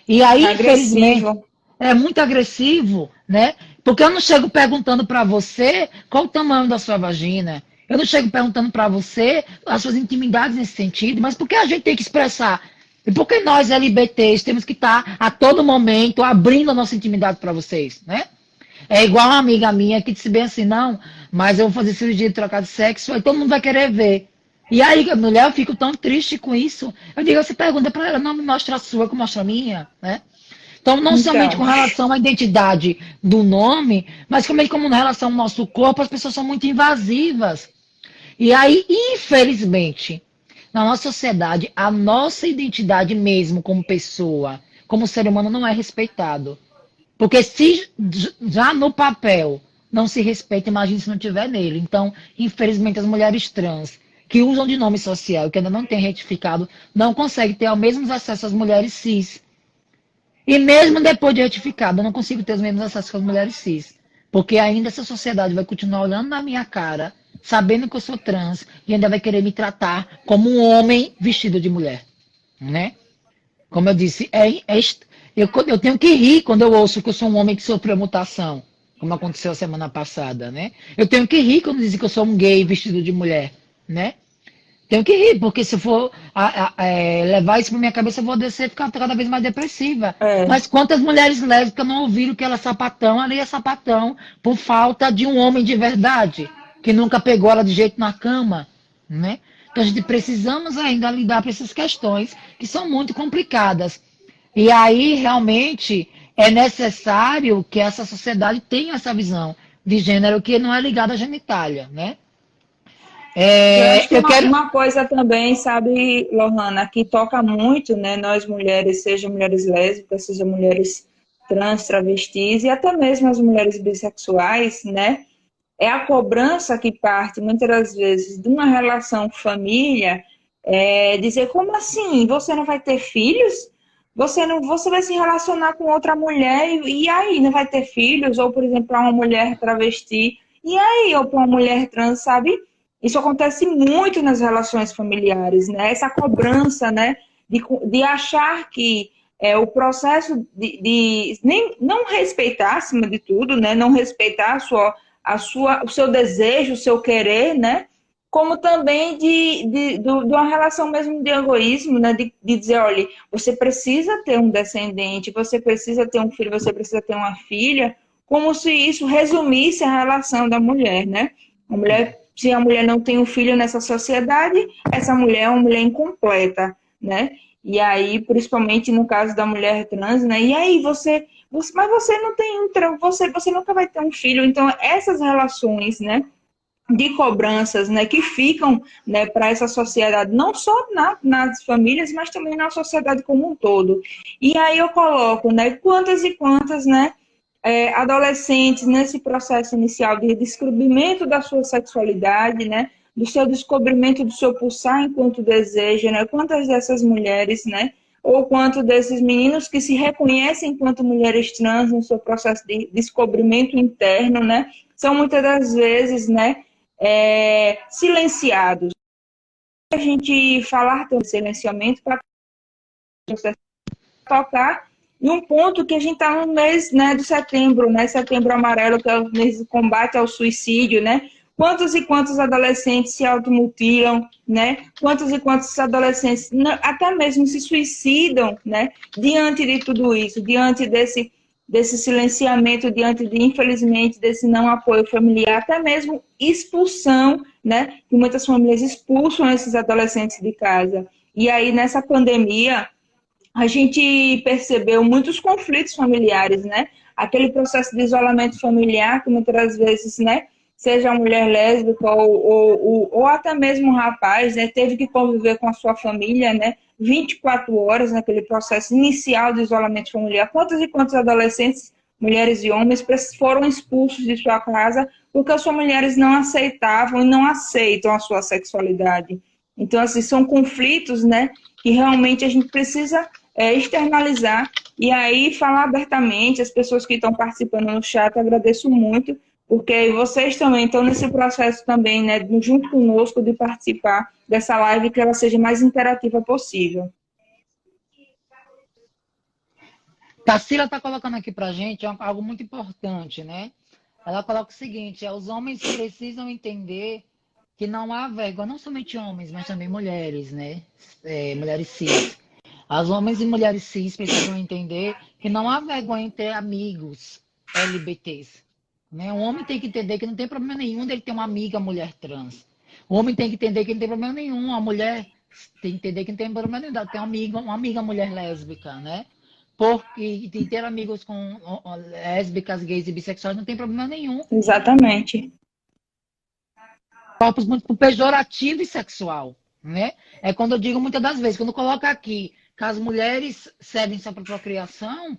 E aí, infelizmente, Agressivo. é muito agressivo, né? Porque eu não chego perguntando para você qual o tamanho da sua vagina. Eu não chego perguntando para você as suas intimidades nesse sentido, mas por que a gente tem que expressar? E por que nós, LGBTs, temos que estar a todo momento abrindo a nossa intimidade para vocês, né? É igual uma amiga minha que disse bem assim, não, mas eu vou fazer cirurgia de trocar de sexo, aí todo mundo vai querer ver. E aí, a mulher, eu fico tão triste com isso. Eu digo, você pergunta para ela, não me mostra a sua, que mostra a minha, né? Então, não somente com Então, relação à identidade do nome, mas também como em relação ao nosso corpo, as pessoas são muito invasivas. E aí, infelizmente, na nossa sociedade, a nossa identidade mesmo como pessoa, como ser humano, não é respeitado. Porque se já no papel não se respeita, imagine se não tiver nele. Então, infelizmente, as mulheres trans que usam de nome social e que ainda não têm retificado, não conseguem ter o mesmo acesso às mulheres cis. E mesmo depois de retificado, eu não consigo ter os mesmos acessos que as mulheres cis. Porque ainda essa sociedade vai continuar olhando na minha cara, sabendo que eu sou trans, e ainda vai querer me tratar como um homem vestido de mulher. Né? Como eu disse, eu tenho que rir quando eu ouço que eu sou um homem que sofreu mutação, como aconteceu a semana passada, né? Eu tenho que rir quando dizem que eu sou um gay vestido de mulher, né? Tenho que rir, porque se eu for levar isso pra minha cabeça, eu vou descer e ficar cada vez mais depressiva. é, Mas quantas mulheres lésbicas não ouviram que ela é sapatão, ali é sapatão, por falta de um homem de verdade, que nunca pegou ela de jeito na cama, né? Então a gente precisamos ainda lidar com essas questões que são muito complicadas. E aí, realmente, é necessário que essa sociedade tenha essa visão de gênero que não é ligada à genitália, né? eu acho que Eu quero. uma coisa também, sabe, Lohana, que toca muito, né, nós mulheres, seja mulheres lésbicas, seja mulheres trans, travestis e até mesmo as mulheres bissexuais, né, é a cobrança que parte muitas das vezes de uma relação família, dizer como assim, você não vai ter filhos? Você não, você vai se relacionar com outra mulher e aí não vai ter filhos? Ou, por exemplo, para uma mulher travesti, e aí, ou para uma mulher trans, sabe? Isso acontece muito nas relações familiares, né? Essa cobrança, né? De achar que o processo de nem, não respeitar, acima de tudo, né? Não respeitar o seu desejo, o seu querer, né? Como também de uma relação mesmo de egoísmo, né? De dizer, olha, você precisa ter um descendente, você precisa ter um filho, você precisa ter uma filha, como se isso resumisse a relação da mulher, né? A mulher, se a mulher não tem um filho nessa sociedade, essa mulher é uma mulher incompleta, né? E aí, principalmente no caso da mulher trans, né? E aí mas você não tem você nunca vai ter um filho. Então, essas relações, né? De cobranças, né, que ficam, né, para essa sociedade, não só nas famílias, mas também na sociedade como um todo. E aí eu coloco, né, quantas e quantas, né, adolescentes nesse processo inicial de descobrimento da sua sexualidade, né, do seu descobrimento do seu pulsar enquanto desejo, né, quantas dessas mulheres, né, ou quanto desses meninos que se reconhecem enquanto mulheres trans no seu processo de descobrimento interno, né, são muitas das vezes, né, silenciados. A gente falar do silenciamento para tocar em um ponto que a gente está no mês, né, de setembro, né, setembro amarelo, que é o mês de combate ao suicídio, né? Quantos e quantos adolescentes se automutilam, né? Quantos e quantos adolescentes até mesmo se suicidam, né? Diante de tudo isso, diante desse silenciamento, diante de, infelizmente, desse não apoio familiar, até mesmo expulsão, né? Que muitas famílias expulsam esses adolescentes de casa. E aí, nessa pandemia, a gente percebeu muitos conflitos familiares, né? Aquele processo de isolamento familiar, que muitas vezes, né? Seja a mulher lésbica ou até mesmo um rapaz, né? Teve que conviver com a sua família, né? 24 horas naquele processo inicial de isolamento familiar. Quantos e quantos adolescentes, mulheres e homens, foram expulsos de sua casa porque as familiares não aceitavam e não aceitam a sua sexualidade. Então, assim, são conflitos, né? Que realmente a gente precisa externalizar e aí falar abertamente. As pessoas que estão participando no chat, agradeço muito, porque vocês também estão nesse processo também, né, junto conosco, de participar dessa live, que ela seja mais interativa possível. Tarsila está colocando aqui para a gente algo muito importante, né? Ela coloca o seguinte: os homens precisam entender que não há vergonha, não somente homens, mas também mulheres, né? Mulheres cis. As homens e mulheres cis precisam entender que não há vergonha em ter amigos LGBTs. Né? O homem tem que entender que não tem problema nenhum dele ter uma amiga mulher trans. O homem tem que entender que não tem problema nenhum. A mulher tem que entender que não tem problema nenhum dela ter uma amiga mulher lésbica, né? e ter amigos com lésbicas, gays e bissexuais não tem problema nenhum. Exatamente. Corpos muito pejorativo e sexual, né? É quando eu digo muitas das vezes, quando coloca aqui que as mulheres servem só para procriação,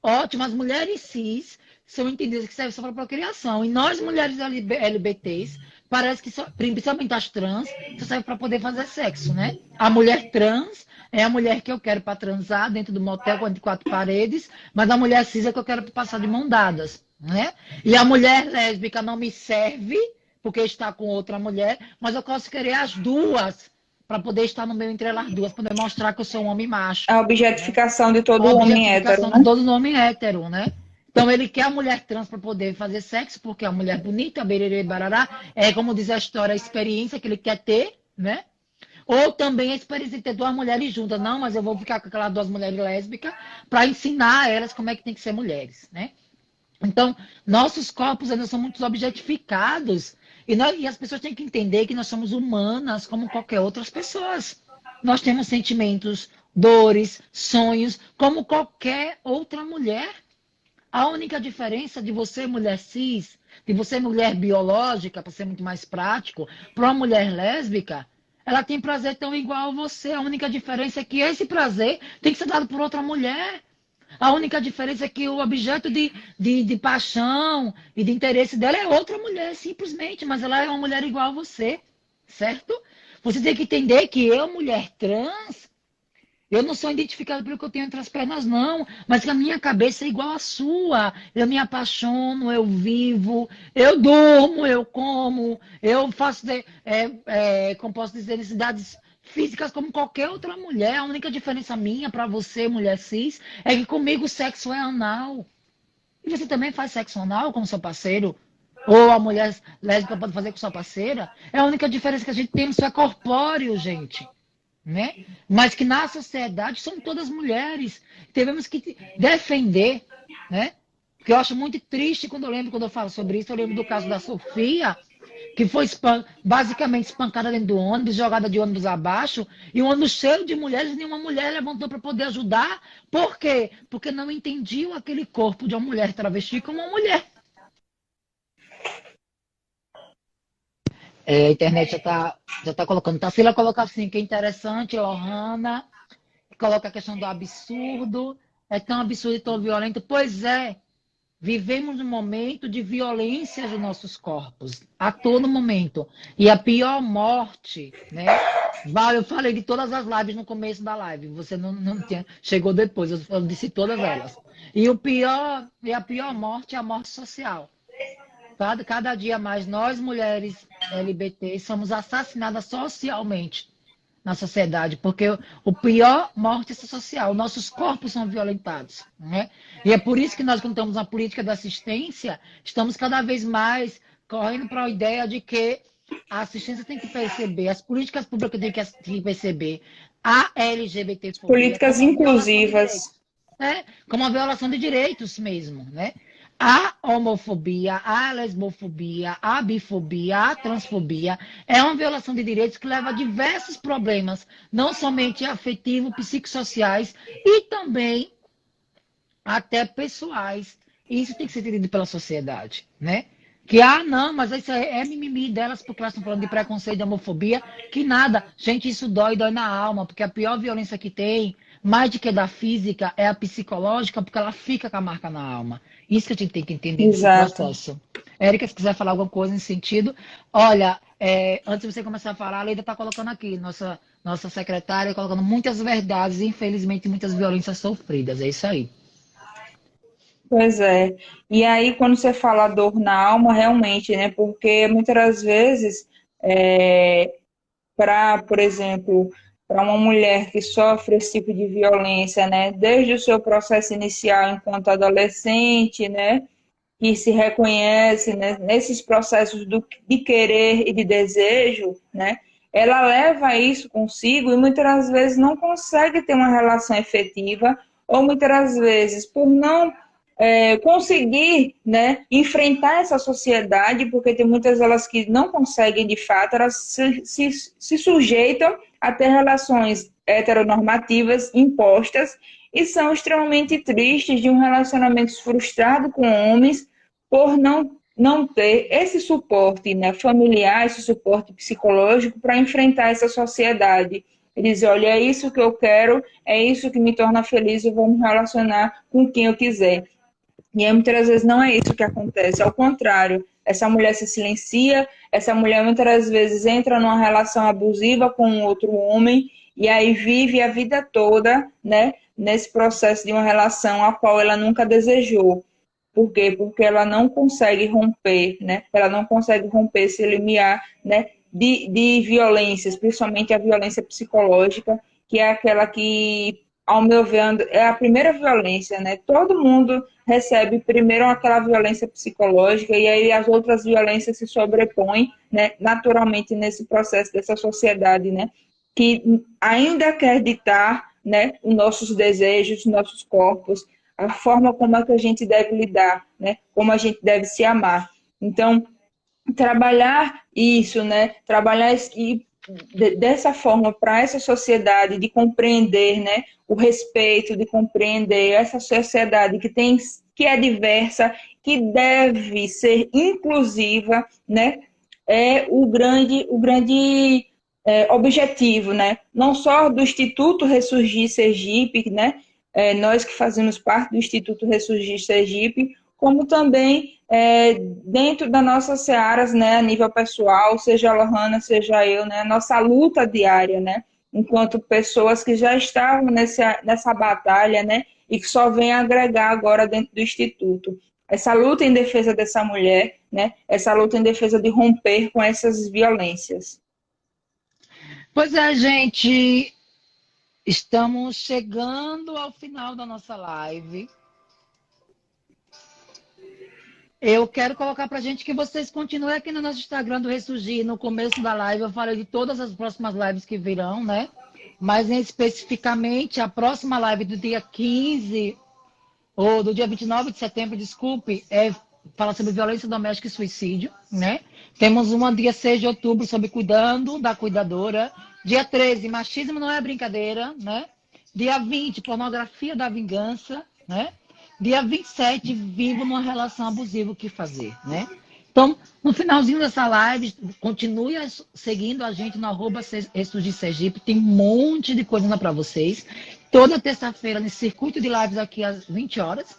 ótimo, as mulheres cis são entendidas que servem só para procriação. E nós, mulheres LGBTs, parece que, principalmente as trans, só serve para poder fazer sexo, né? A mulher trans é a mulher que eu quero para transar dentro do motel entre quatro paredes, mas a mulher cis é que eu quero para passar de mão dadas, né? E a mulher lésbica não me serve porque está com outra mulher, mas eu posso querer as duas para poder estar no meio entre elas duas, para poder mostrar que eu sou um homem macho. A objetificação de todo A homem hétero, objetificação né? de todo homem hétero, né? Então ele quer a mulher trans para poder fazer sexo, porque a mulher bonita, bererê, barará, é como diz a história, a experiência que ele quer ter, né? Ou também a experiência de ter duas mulheres juntas. Não, mas eu vou ficar com aquelas duas mulheres lésbicas para ensinar a elas como é que tem que ser mulheres, né? Então, nossos corpos ainda são muito objetificados. E as pessoas têm que entender que nós somos humanas como qualquer outras pessoas. Nós temos sentimentos, dores, sonhos, como qualquer outra mulher. A única diferença de você, mulher cis, de você, mulher biológica, para ser muito mais prático, para uma mulher lésbica, ela tem prazer tão igual a você. A única diferença é que esse prazer tem que ser dado por outra mulher. A única diferença é que o objeto de paixão e de interesse dela é outra mulher, simplesmente, mas ela é uma mulher igual a você, certo? Você tem que entender que eu, mulher trans, eu não sou identificada pelo que eu tenho entre as pernas, não, mas que a minha cabeça é igual à sua. Eu me apaixono, eu vivo, eu durmo, eu como, eu faço, como posso dizer, necessidades físicas como qualquer outra mulher. A única diferença minha para você, mulher cis, é que comigo o sexo é anal. E você também faz sexo anal com seu parceiro? Ou a mulher lésbica pode fazer com sua parceira? É a única diferença que a gente tem, isso é corpóreo, gente. Né? Mas que na sociedade são todas mulheres. Tivemos que defender, né? Porque eu acho muito triste quando eu falo sobre isso. Eu lembro do caso da Sofia, que foi basicamente espancada dentro do ônibus, jogada de ônibus abaixo, e o ônibus cheio de mulheres, nenhuma mulher levantou para poder ajudar. Por quê? Porque não entendiam aquele corpo de uma mulher travesti como uma mulher. A internet já tá colocando. Tarsila coloca assim, que é interessante, Lohana, coloca a questão do absurdo, é tão absurdo e tão violento. Pois é, vivemos um momento de violência dos nossos corpos, a todo momento. E a pior morte, né? Eu falei de todas as lives no começo da live, você não tinha, chegou depois, eu disse todas elas. E a pior morte é a morte social. Cada dia mais nós, mulheres LGBT, somos assassinadas socialmente na sociedade, porque o pior morte é social, nossos corpos são violentados, né? E é por isso que nós, quando estamos na política da assistência, estamos cada vez mais correndo para a ideia de que a assistência tem que perceber, as políticas públicas têm que perceber a LGBTfobia Políticas inclusivas. Né? Como uma violação de direitos mesmo, né? A homofobia, a lesbofobia, a bifobia, a transfobia é uma violação de direitos que leva a diversos problemas, não somente afetivos, psicossociais e também até pessoais. E isso tem que ser entendido pela sociedade, né? Que, não, mas isso é mimimi delas porque elas estão falando de preconceito, de homofobia, que nada. Gente, isso dói na alma, porque a pior violência que tem, mais do que da física, é a psicológica, porque ela fica com a marca na alma. Isso que a gente tem que entender nesse processo. Érica, se quiser falar alguma coisa nesse sentido. Olha, antes de você começar a falar, a Leida está colocando aqui, nossa secretária, colocando muitas verdades e, infelizmente, muitas violências sofridas. É isso aí. Pois é. E aí, quando você fala dor na alma, realmente, né? Porque muitas das vezes, por exemplo, para uma mulher que sofre esse tipo de violência, né? Desde o seu processo inicial enquanto adolescente, né? Que se reconhece, né, nesses processos de querer e de desejo, né? Ela leva isso consigo e muitas das vezes não consegue ter uma relação efetiva, ou muitas das vezes, por não conseguir, né, enfrentar essa sociedade, porque tem muitas delas que não conseguem de fato, elas se sujeitam a ter relações heteronormativas impostas e são extremamente tristes de um relacionamento frustrado com homens por não ter esse suporte, né, familiar, esse suporte psicológico para enfrentar essa sociedade. Eles dizem, olha, é isso que eu quero, é isso que me torna feliz, eu vou me relacionar com quem eu quiser. E aí, muitas vezes não é isso que acontece, ao contrário, essa mulher se silencia, essa mulher muitas vezes entra numa relação abusiva com outro homem e aí vive a vida toda, né, nesse processo de uma relação a qual ela nunca desejou. Por quê? Porque ela não consegue romper, né? Ela não consegue romper esse limiar, né, de violências, principalmente a violência psicológica, que é aquela que, ao meu ver, é a primeira violência, né? Todo mundo recebe primeiro aquela violência psicológica e aí as outras violências se sobrepõem, né, naturalmente nesse processo dessa sociedade, né, que ainda quer ditar, né, os nossos desejos, os nossos corpos, a forma como é que a gente deve lidar, né, como a gente deve se amar. Então, trabalhar isso, né, trabalhar e dessa forma para essa sociedade de compreender, né, o respeito, de compreender essa sociedade que é diversa, que deve ser inclusiva, né, é o grande objetivo, né, não só do Instituto Ressurgir Sergipe, né, nós que fazemos parte do Instituto Ressurgir Sergipe, como também dentro das nossas searas, né, a nível pessoal, seja a Lohana, seja eu, né, a nossa luta diária, né, enquanto pessoas que já estavam nessa batalha, né, e que só vem agregar agora dentro do Instituto. Essa luta em defesa dessa mulher, né, essa luta em defesa de romper com essas violências. Pois é, gente, estamos chegando ao final da nossa live. Eu quero colocar pra gente que vocês continuem aqui no nosso Instagram do Ressurgir. No começo da live eu falei de todas as próximas lives que virão, né? Mas especificamente a próxima live do dia 15, ou do dia 29 de setembro, desculpe, fala sobre violência doméstica e suicídio, né? Temos uma dia 6 de outubro sobre cuidando da cuidadora. Dia 13, machismo não é brincadeira, né? Dia 20, pornografia da vingança, né? Dia 27, vivo numa relação abusiva, o que fazer, né? Então, no finalzinho dessa live, continue seguindo a gente no @Ressurgir Sergipe, tem um monte de coisa para vocês. Toda terça-feira, nesse circuito de lives aqui às 20 horas,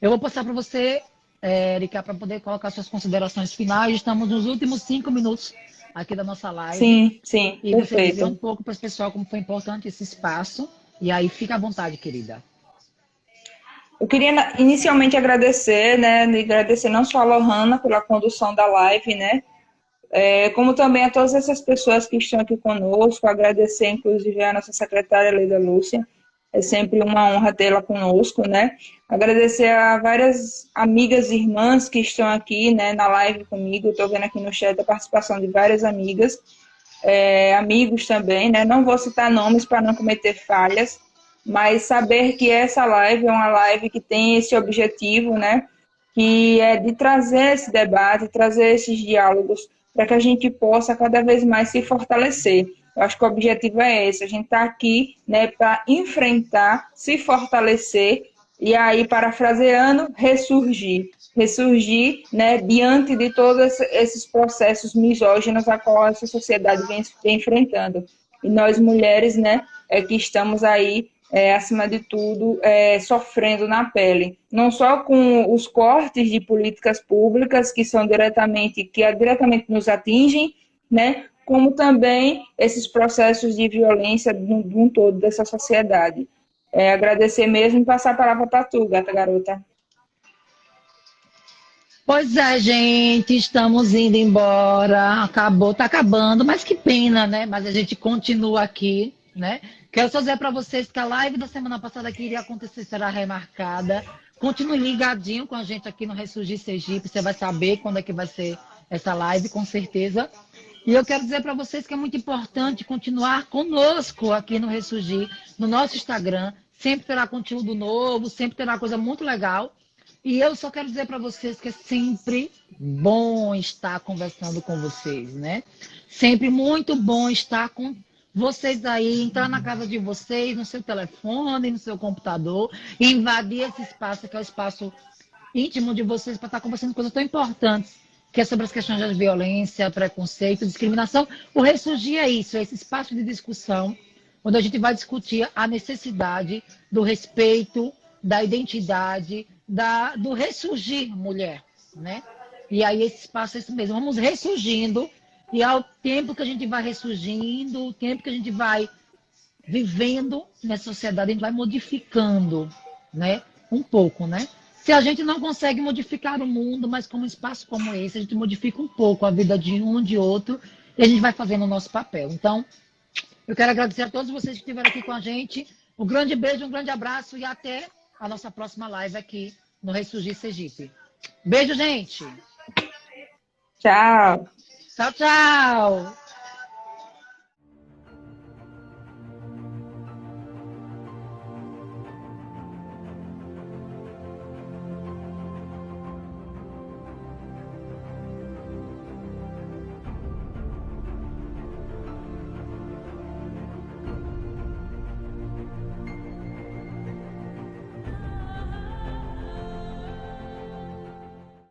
eu vou passar para você, Erika, para poder colocar suas considerações finais. Estamos nos últimos 5 minutos aqui da nossa live. Sim, sim, e perfeito. você dizer um pouco para o pessoal como foi importante esse espaço. E aí, fica à vontade, querida. Eu queria inicialmente agradecer, né, agradecer não só a Lohana pela condução da live, né, como também a todas essas pessoas que estão aqui conosco, agradecer inclusive a nossa secretária Leida Lúcia, é sempre uma honra tê-la conosco, né, agradecer a várias amigas e irmãs que estão aqui, né, na live comigo, estou vendo aqui no chat a participação de várias amigas, amigos também, né, não vou citar nomes para não cometer falhas, mas saber que essa live é uma live que tem esse objetivo, né, que é de trazer esse debate, trazer esses diálogos, para que a gente possa cada vez mais se fortalecer. Eu acho que o objetivo é esse, a gente está aqui, né, para enfrentar, se fortalecer, e aí, parafraseando, ressurgir. Ressurgir, né, diante de todos esses processos misóginos a qual essa sociedade vem enfrentando. E nós, mulheres, né, que estamos aí, acima de tudo, sofrendo na pele. Não só com os cortes de políticas públicas que diretamente nos atingem, né, como também esses processos de violência de um todo dessa sociedade. Agradecer mesmo e passar a palavra para tu, gata garota. Pois é, gente, estamos indo embora. Tá acabando, mas que pena, né? Mas a gente continua aqui, né? Quero só dizer para vocês que a live da semana passada que iria acontecer será remarcada. Continue ligadinho com a gente aqui no Ressurgir Sergipe. Você vai saber quando é que vai ser essa live, com certeza. E eu quero dizer para vocês que é muito importante continuar conosco aqui no Ressurgir, no nosso Instagram. Sempre terá conteúdo novo, sempre terá coisa muito legal. E eu só quero dizer para vocês que é sempre bom estar conversando com vocês, né? Sempre muito bom estar vocês aí entrar na casa de vocês, no seu telefone, no seu computador, e invadir esse espaço, que é o espaço íntimo de vocês, para estar conversando coisas tão importantes, que é sobre as questões de violência, preconceito, discriminação. O Ressurgir é isso, é esse espaço de discussão, onde a gente vai discutir a necessidade do respeito, da identidade, do ressurgir mulher, né? E aí esse espaço é isso mesmo, vamos ressurgindo, e ao tempo que a gente vai ressurgindo, o tempo que a gente vai vivendo nessa sociedade, a gente vai modificando, né? Um pouco, né? Se a gente não consegue modificar o mundo, mas como um espaço como esse, a gente modifica um pouco a vida de um, de outro, e a gente vai fazendo o nosso papel. Então, eu quero agradecer a todos vocês que estiveram aqui com a gente. Um grande beijo, um grande abraço e até a nossa próxima live aqui no Ressurgir Sergipe. Beijo, gente! Tchau! Tchau, tchau!